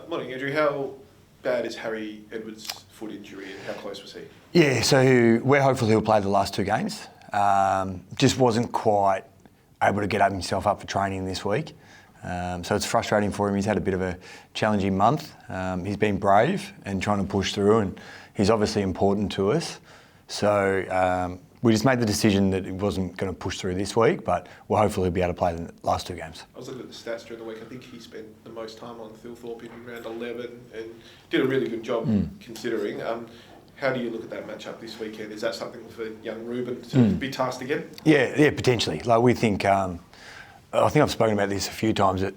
Morning, Andrew. How bad is Harry Edwards' foot injury and how close was he? Yeah, so we're hopeful he'll play the last two games. Just wasn't quite able to get himself up for training this week. So it's frustrating for him. He's had a bit of a challenging month. He's been brave and trying to push through, and he's obviously important to us. So we just made the decision that he wasn't going to push through this week, but we'll hopefully be able to play the last two games. I was looking at the stats during the week. I think he spent the most time on Thilthorpe in round 11 and did a really good job considering. How do you look at that matchup this weekend? Is that something for young Ruben to be tasked again? Yeah, potentially. Like we think, I think I've spoken about this a few times, that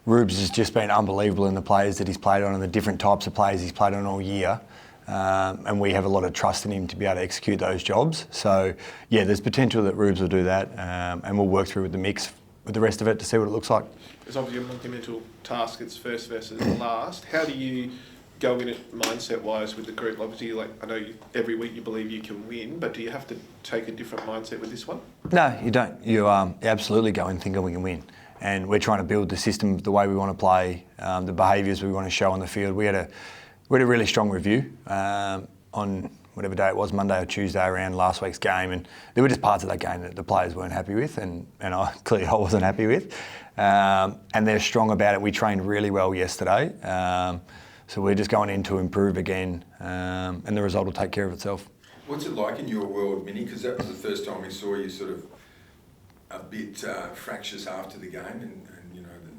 Rubes has just been unbelievable in the players that he's played on and the different types of players he's played on all year. And we have a lot of trust in him to be able to execute those jobs. So, yeah, there's potential that Rubes will do that, and we'll work through with the mix with the rest of it to see what it looks like. It's obviously a monumental task. It's first versus last. How do you go in it mindset-wise with the group? Obviously, I know every week you believe you can win, but do you have to take a different mindset with this one? No, you don't. You absolutely go and think we can win. And we're trying to build the system the way we want to play, the behaviours we want to show on the field. We had a really strong review on whatever day it was, Monday or Tuesday, around last week's game, and there were just parts of that game that the players weren't happy with, and clearly I wasn't happy with. And they're strong about it. We trained really well yesterday, so we're just going in to improve again, and the result will take care of itself. What's it like in your world, Minnie? Because that was the first time we saw you sort of a bit fractious after the game, and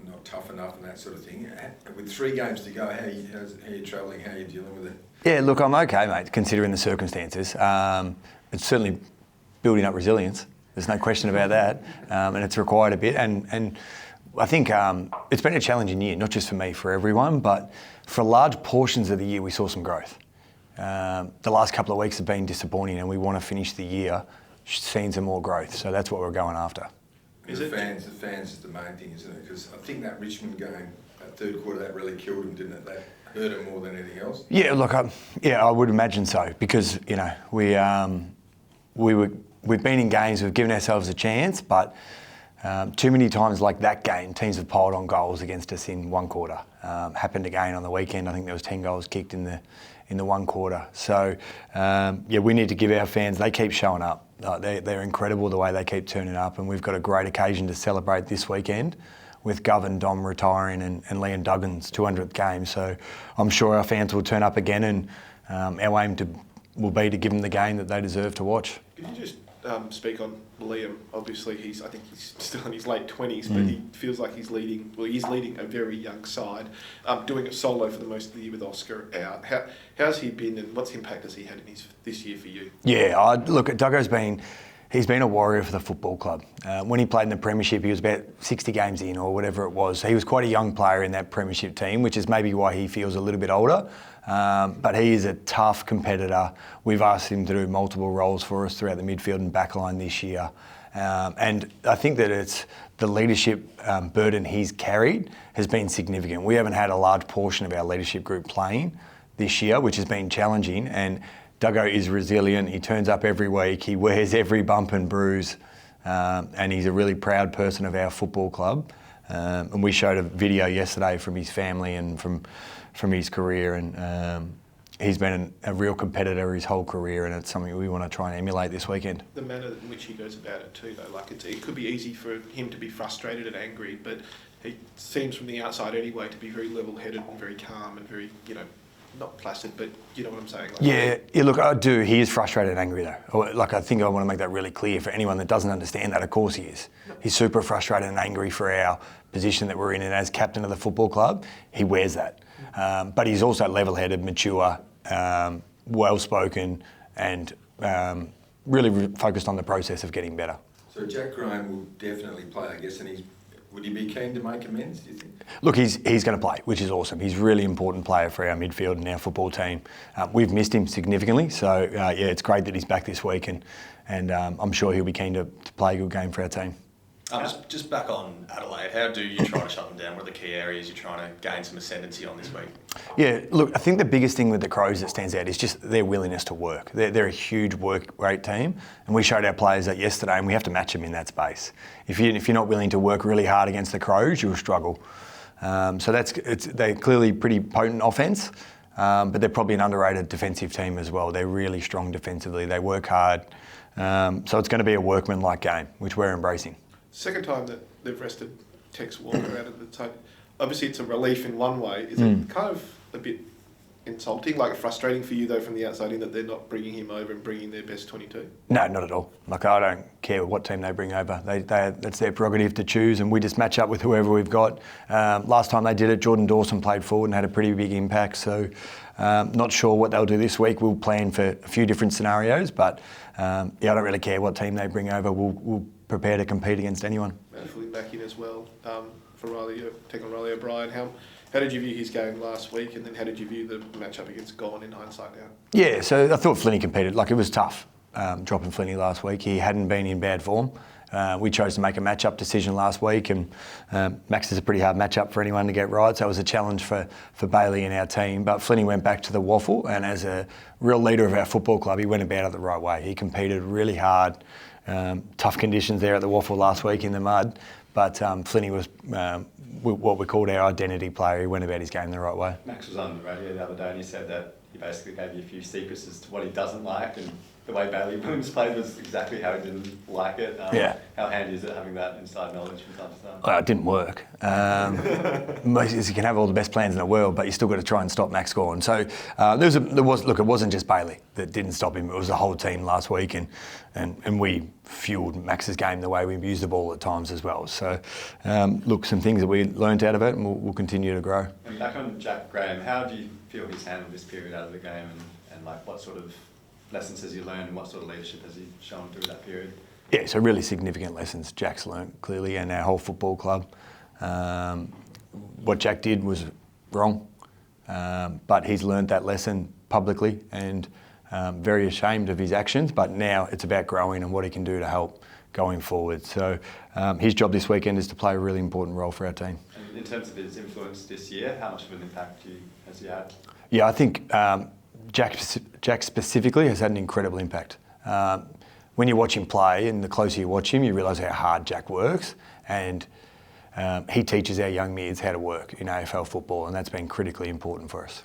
not tough enough and that sort of thing. With 3 games to go, how are you travelling? How are you dealing with it? Yeah, look, I'm okay, mate, considering the circumstances. It's certainly building up resilience. There's no question about that, and it's required a bit. And I think it's been a challenging year, not just for me, for everyone, but for large portions of the year we saw some growth. The last couple of weeks have been disappointing, and we want to finish the year seeing some more growth. So that's what we're going after. The fans is the main thing, isn't it? Because I think that Richmond game, that third quarter, that really killed him, didn't it? That hurt him more than anything else. Yeah, look, I would imagine so, because we've been in games, we've given ourselves a chance, but too many times like that game, teams have piled on goals against us in one quarter. Happened again on the weekend. I think there was 10 goals kicked in the one quarter. So we need to give our fans. They keep showing up. They're incredible the way they keep turning up, and we've got a great occasion to celebrate this weekend with Gov and Dom retiring and Liam Duggan's 200th game. So I'm sure our fans will turn up again, and our aim will be to give them the game that they deserve to watch. Could you just speak on Liam? Obviously, I think he's still in his late 20s, but he feels like he's leading a very young side, doing it solo for the most of the year with Oscar out. How's he been, and what's impact has he had in this year for you? Yeah, look, he's been a warrior for the football club. When he played in the Premiership, he was about 60 games in or whatever it was. He was quite a young player in that Premiership team, which is maybe why he feels a little bit older. But he is a tough competitor. We've asked him to do multiple roles for us throughout the midfield and backline this year. And I think that it's the leadership burden he's carried has been significant. We haven't had a large portion of our leadership group playing this year, which has been challenging. And Duggo is resilient. He turns up every week. He wears every bump and bruise. And he's a really proud person of our football club. And we showed a video yesterday from his family and from his career. And he's been a real competitor his whole career, and it's something we want to try and emulate this weekend. The manner in which he goes about it too, though, it could be easy for him to be frustrated and angry, but he seems from the outside anyway to be very level-headed and very calm and very, not placid, but you know what I'm saying? Yeah, look, I do. He is frustrated and angry, though. I think I want to make that really clear for anyone that doesn't understand that. Of course he is. He's super frustrated and angry for our position that we're in, and as captain of the football club, he wears that. But he's also level-headed, mature, well-spoken, and really focused on the process of getting better. So Jack Graham will definitely play, I guess, and would he be keen to make amends, do you think? Look, he's going to play, which is awesome. He's a really important player for our midfield and our football team. We've missed him significantly, so it's great that he's back this week, and I'm sure he'll be keen to play a good game for our team. Just back on Adelaide, how do you try to shut them down? What are the key areas you're trying to gain some ascendancy on this week? Yeah, look, I think the biggest thing with the Crows that stands out is just their willingness to work. They're a huge work rate team, and we showed our players that yesterday, and we have to match them in that space. If you're not willing to work really hard against the Crows, you'll struggle. So they're clearly pretty potent offence, but they're probably an underrated defensive team as well. They're really strong defensively. They work hard. So it's going to be a workman-like game, which we're embracing. Second time that they've rested Tex Walker out of the side. Obviously, it's a relief in one way. Is it kind of a bit insulting, like frustrating for you though from the outside in that they're not bringing him over and bringing their best 22? No, not at all. Like, I don't care what team they bring over. That's their prerogative to choose, and we just match up with whoever we've got. Last time they did it, Jordan Dawson played forward and had a pretty big impact. So not sure what they'll do this week. We'll plan for a few different scenarios, but I don't really care what team they bring over. We'll prepare to compete against anyone. Hopefully back in as well for taking on Riley O'Brien. How did you view his game last week, and then how did you view the matchup against Gone in hindsight now? Yeah, so I thought Flinney competed. Like, it was tough dropping Flinney last week. He hadn't been in bad form. We chose to make a matchup decision last week, and Max is a pretty hard matchup for anyone to get right, so it was a challenge for Bailey and our team. But Flinney went back to the waffle, and as a real leader of our football club, he went about it the right way. He competed really hard. Tough conditions there at the waffle last week in the mud, but Flinney was what we called our identity player. He went about his game the right way. Max was on the radio the other day and he said that he basically gave you a few secrets as to what he doesn't like, and the way Bailey Williams played was exactly how he didn't like it. How handy is it having that inside knowledge from time to time? Well, it didn't work. You can have all the best plans in the world, but you still got to try and stop Max Gawn. So it wasn't just Bailey that didn't stop him. It was the whole team last week, and we fueled Max's game the way we used the ball at times as well. So some things that we learnt out of it, and we'll continue to grow. And back on Jack Graham, how do you feel he's handled this period out of the game, and like what sort of lessons has he learned, and what sort of leadership has he shown through that period? Yeah, so really significant lessons Jack's learnt, clearly, and our whole football club. What Jack did was wrong, but he's learnt that lesson publicly, and very ashamed of his actions, but now it's about growing and what he can do to help going forward. So his job this weekend is to play a really important role for our team. And in terms of his influence this year, how much of an impact has he had? Yeah, I think Jack specifically has had an incredible impact. When you watch him play, and the closer you watch him, you realise how hard Jack works, and he teaches our young mids how to work in AFL football, and that's been critically important for us.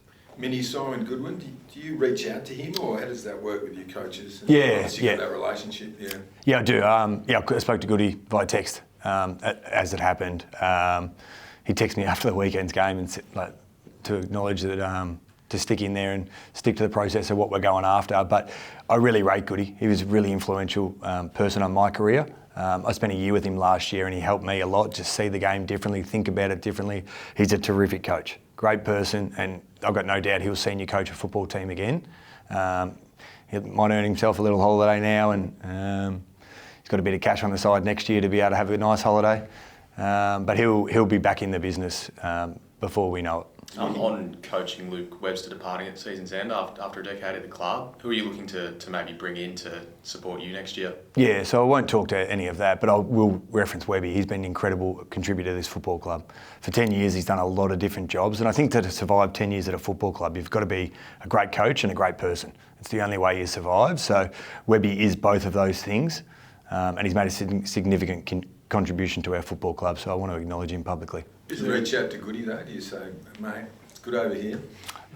Simon Goodwin, do you reach out to him, or how does that work with your coaches? Yeah. That relationship, Yeah, I do. I spoke to Goody via text as it happened. He texted me after the weekend's game and to acknowledge that to stick in there and stick to the process of what we're going after. But I really rate Goody. He was a really influential person on my career. I spent a year with him last year, and he helped me a lot, just see the game differently, think about it differently. He's a terrific coach, great person, and I've got no doubt he'll senior coach a football team again. He might earn himself a little holiday now, and he's got a bit of cash on the side next year to be able to have a nice holiday. But he'll be back in the business before we know it. On coaching Luke Webster departing at season's end after a decade at the club, who are you looking to maybe bring in to support you next year? Yeah, so I won't talk to any of that, but I will reference Webby. He's been an incredible contributor to this football club. For 10 years, he's done a lot of different jobs, and I think to survive 10 years at a football club, you've got to be a great coach and a great person. It's the only way you survive. So Webby is both of those things, and he's made a significant contribution to our football club, so I want to acknowledge him publicly. Is there a reach out to Goody though? Do you say, mate, it's good over here?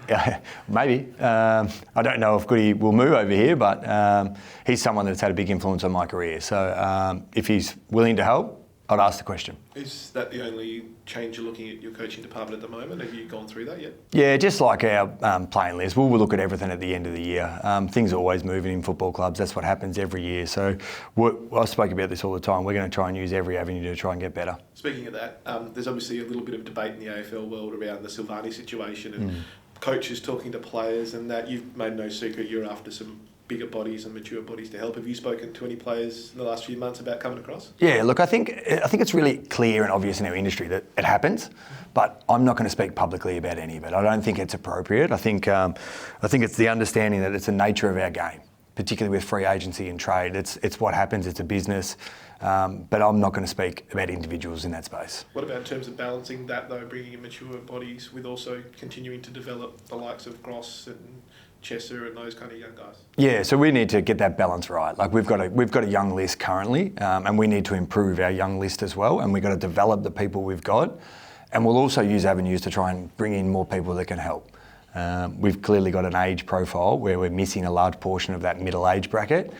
Yeah, maybe. I don't know if Goody will move over here, but he's someone that's had a big influence on my career. So if he's willing to help, I'd ask the question. Is that the only change you're looking at your coaching department at the moment? Have you gone through that yet? Yeah, just like our playing list, we'll look at everything at the end of the year. Things are always moving in football clubs. That's what happens every year. So I spoke about this all the time. We're going to try and use every avenue to try and get better. Speaking of that, there's obviously a little bit of debate in the AFL world around the Silvani situation and coaches talking to players, and that you've made no secret you're after some bigger bodies and mature bodies to help. Have you spoken to any players in the last few months about coming across? Yeah, look, I think it's really clear and obvious in our industry that it happens, but I'm not going to speak publicly about any of it. I don't think it's appropriate. I think it's the understanding that it's the nature of our game, particularly with free agency and trade. It's what happens. It's a business, but I'm not going to speak about individuals in that space. What about in terms of balancing that, though, bringing in mature bodies with also continuing to develop the likes of Gross and Chesser and those kind of young guys? Yeah, so we need to get that balance right. Like we've got a young list currently, and we need to improve our young list as well, and we've got to develop the people we've got. And we'll also use avenues to try and bring in more people that can help. We've clearly got an age profile where we're missing a large portion of that middle age bracket.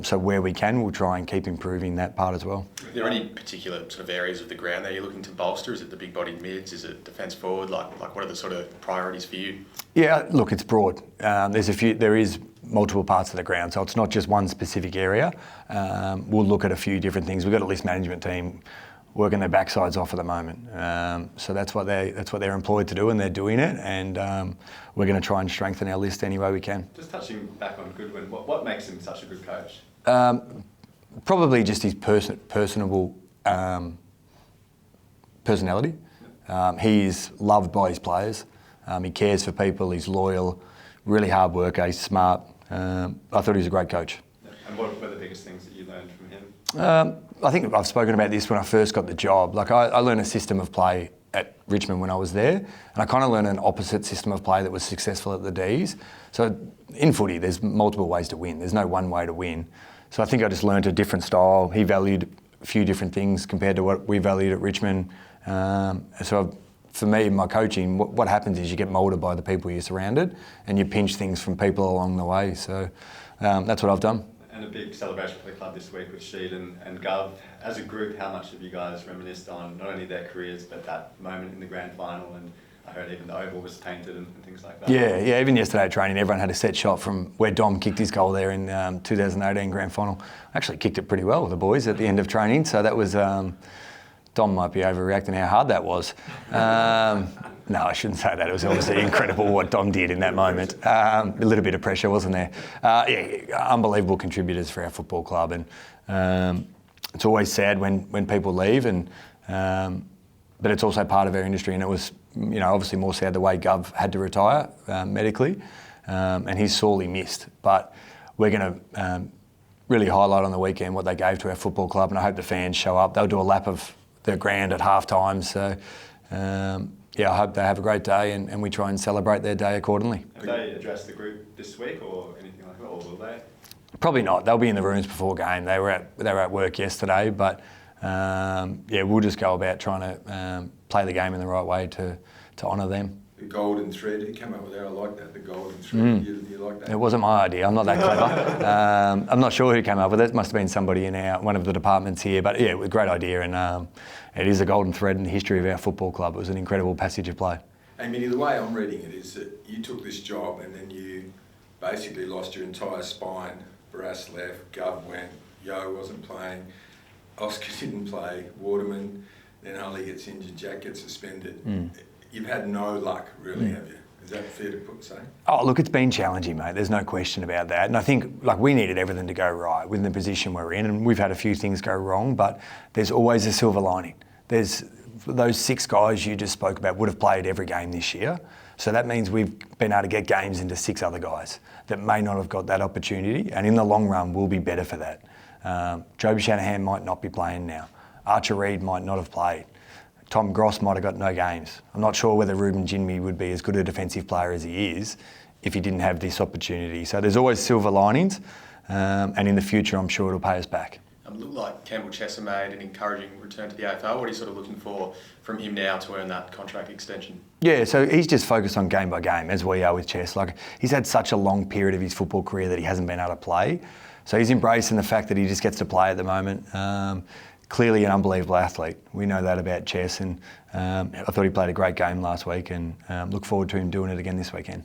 So where we can, we'll try and keep improving that part as well. Are there any particular sort of areas of the ground that you're looking to bolster? Is it the big-bodied mids? Is it defence forward? Like what are the sort of priorities for you? Yeah, look, it's broad. There is multiple parts of the ground, so it's not just one specific area. We'll look at a few different things. We've got a list management team working their backsides off at the moment. So that's what they're employed to do, and they're doing it. And we're going to try and strengthen our list any way we can. Just touching back on Goodwin, what makes him such a good coach? Probably just his personable personality. He's loved by his players. He cares for people. He's loyal, really hard worker. He's smart. I thought he was a great coach. And what were the biggest things that you learned from him? I think I've spoken about this when I first got the job. Like I learned a system of play at Richmond when I was there, and I kind of learned an opposite system of play that was successful at the D's. So in footy, there's multiple ways to win. There's no one way to win. So I think I just learned a different style. He valued a few different things compared to what we valued at Richmond. For me, my coaching, what happens is you get moulded by the people you're surrounded, and you pinch things from people along the way. So that's what I've done. And a big celebration for the club this week with Sheed and Gov. As a group, how much have you guys reminisced on not only their careers, but that moment in the grand final? And I heard even the oval was painted and things like that. Yeah. Even yesterday at training, everyone had a set shot from where Dom kicked his goal there in 2018 grand final. I actually kicked it pretty well with the boys at the end of training. So that was... Dom might be overreacting how hard that was. No, I shouldn't say that. It was obviously incredible what Dom did in that moment. A little bit of pressure, wasn't there? Unbelievable contributors for our football club, and it's always sad when people leave, but it's also part of our industry. And it was, obviously more sad the way Gov had to retire medically, and he's sorely missed. But we're going to really highlight on the weekend what they gave to our football club, and I hope the fans show up. They'll do a lap of the ground at half time. So, I hope they have a great day and we try and celebrate their day accordingly. Have they addressed the group this week or anything like that, or will they? Probably not. They'll be in the rooms before game. They were at work yesterday, but we'll just go about trying to play the game in the right way to honour them. The golden thread, who came up with that? I like that, the golden thread. You like that? It wasn't my idea. I'm not that clever. I'm not sure who came up with it. It must have been somebody in one of the departments here. But yeah, it was a great idea, and it is a golden thread in the history of our football club. It was an incredible passage of play. Hey, Minnie, the way I'm reading it is that you took this job and then you basically lost your entire spine. Barras left, Gov went, Yo wasn't playing, Oscar didn't play, Waterman, then Hully gets injured, Jack gets suspended. You've had no luck, really, have you? Is that fair to say? Oh, look, it's been challenging, mate. There's no question about that. And I think, we needed everything to go right within the position we're in. And we've had a few things go wrong, but there's always a silver lining. There's those 6 guys you just spoke about would have played every game this year. So that means we've been able to get games into 6 other guys that may not have got that opportunity. And in the long run, we'll be better for that. Joby Shanahan might not be playing now. Archer Reid might not have played. Tom Gross might have got no games. I'm not sure whether Ruben Jinmi would be as good a defensive player as he is if he didn't have this opportunity. So there's always silver linings, and in the future I'm sure it'll pay us back. It looked like Campbell Chesser made an encouraging return to the AFL. What are you sort of looking for from him now to earn that contract extension? Yeah, so he's just focused on game by game, as we are with Chess. He's had such a long period of his football career that he hasn't been able to play. So he's embracing the fact that he just gets to play at the moment. Clearly an unbelievable athlete. We know that about Chess, and I thought he played a great game last week, and look forward to him doing it again this weekend.